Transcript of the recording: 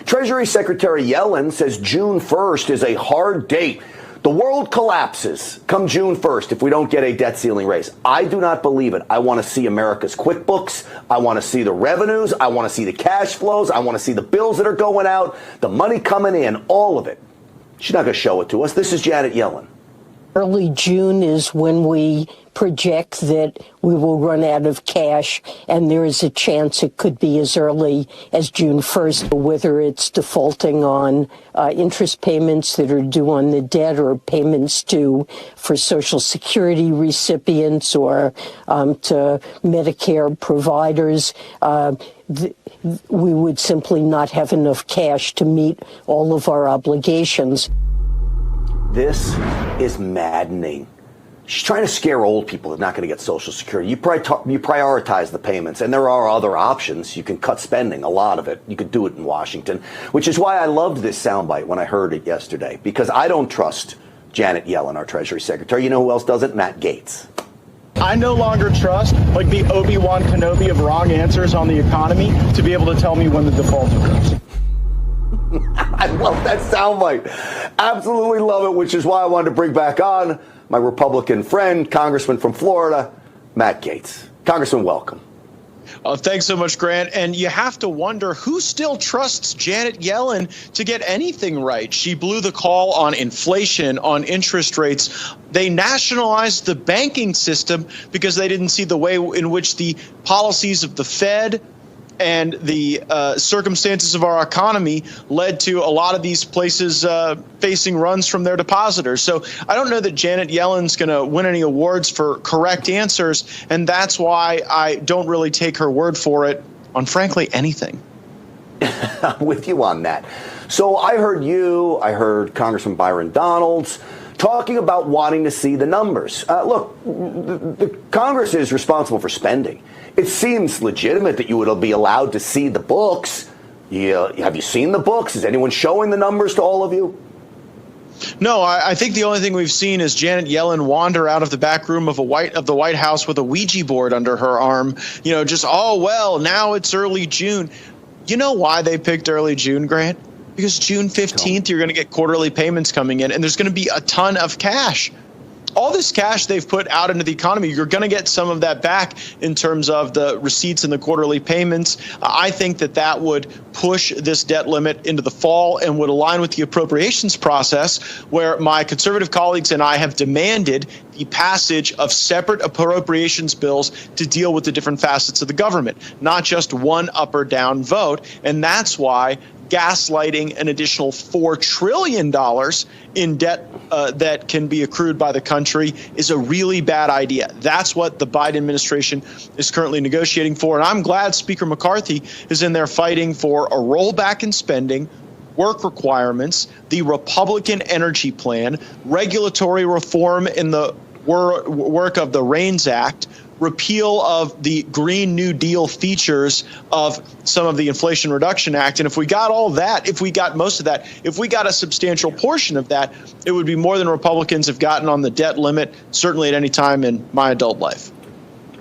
Treasury Secretary Yellen says June 1st is a hard date. The world collapses come June 1st if we don't get a debt ceiling raise. I do not believe it. I want to see America's QuickBooks. I want to see the revenues. I want to see the cash flows. I want to see the bills that are going out, the money coming in, all of it. She's not going to show it to us. This is Janet Yellen. Early June is when we project that we will run out of cash, and there is a chance it could be as early as June 1st, whether it's defaulting on interest payments that are due on the debt or payments due for Social Security recipients or to Medicare providers. We would simply not have enough cash to meet all of our obligations. This is maddening. She's trying to scare old people that are not going to get Social Security. You prioritize the payments, and there are other options. You can cut spending, a lot of it. You could do it in Washington, which is why I loved this soundbite when I heard it yesterday, because I don't trust Janet Yellen, our Treasury Secretary. You know who else doesn't? Matt Gaetz. I no longer trust, like the Obi-Wan Kenobi of wrong answers on the economy, to be able to tell me when the default occurs. I love that soundbite. Absolutely love it, which is why I wanted to bring back on my Republican friend, Congressman from Florida, Matt Gaetz. Congressman, welcome. Thanks so much, Grant. And you have to wonder who still trusts Janet Yellen to get anything right. She blew the call on inflation, on interest rates. They nationalized the banking system because they didn't see the way in which the policies of the Fed and the circumstances of our economy led to a lot of these places facing runs from their depositors. So I don't know that Janet Yellen's going to win any awards for correct answers, and that's why I don't really take her word for it on, frankly, anything. I'm with you on that. So I heard Congressman Byron Donalds talking about wanting to see the numbers. Look, the Congress is responsible for spending. It seems legitimate that you would be allowed to see the books. Have you seen the books? Is anyone showing the numbers to all of you? No, I think the only thing we've seen is Janet Yellen wander out of the back room of the White House with a Ouija board under her arm. You know, just, oh, well, now it's early June. You know why they picked early June, Grant? Because June 15th, you're going to get quarterly payments coming in, and there's going to be a ton of cash. All this cash they've put out into the economy, you're going to get some of that back in terms of the receipts and the quarterly payments. I think that would push this debt limit into the fall and would align with the appropriations process, where my conservative colleagues and I have demanded the passage of separate appropriations bills to deal with the different facets of the government, not just one up or down vote. And that's why gaslighting an additional $4 trillion in debt that can be accrued by the country is a really bad idea. That's what the Biden administration is currently negotiating for. And I'm glad Speaker McCarthy is in there fighting for a rollback in spending, work requirements, the Republican energy plan, regulatory reform in the work of the REINS Act, repeal of the Green New Deal features of some of the Inflation Reduction Act. And if we got all that, if we got most of that, if we got a substantial portion of that, it would be more than Republicans have gotten on the debt limit, certainly at any time in my adult life.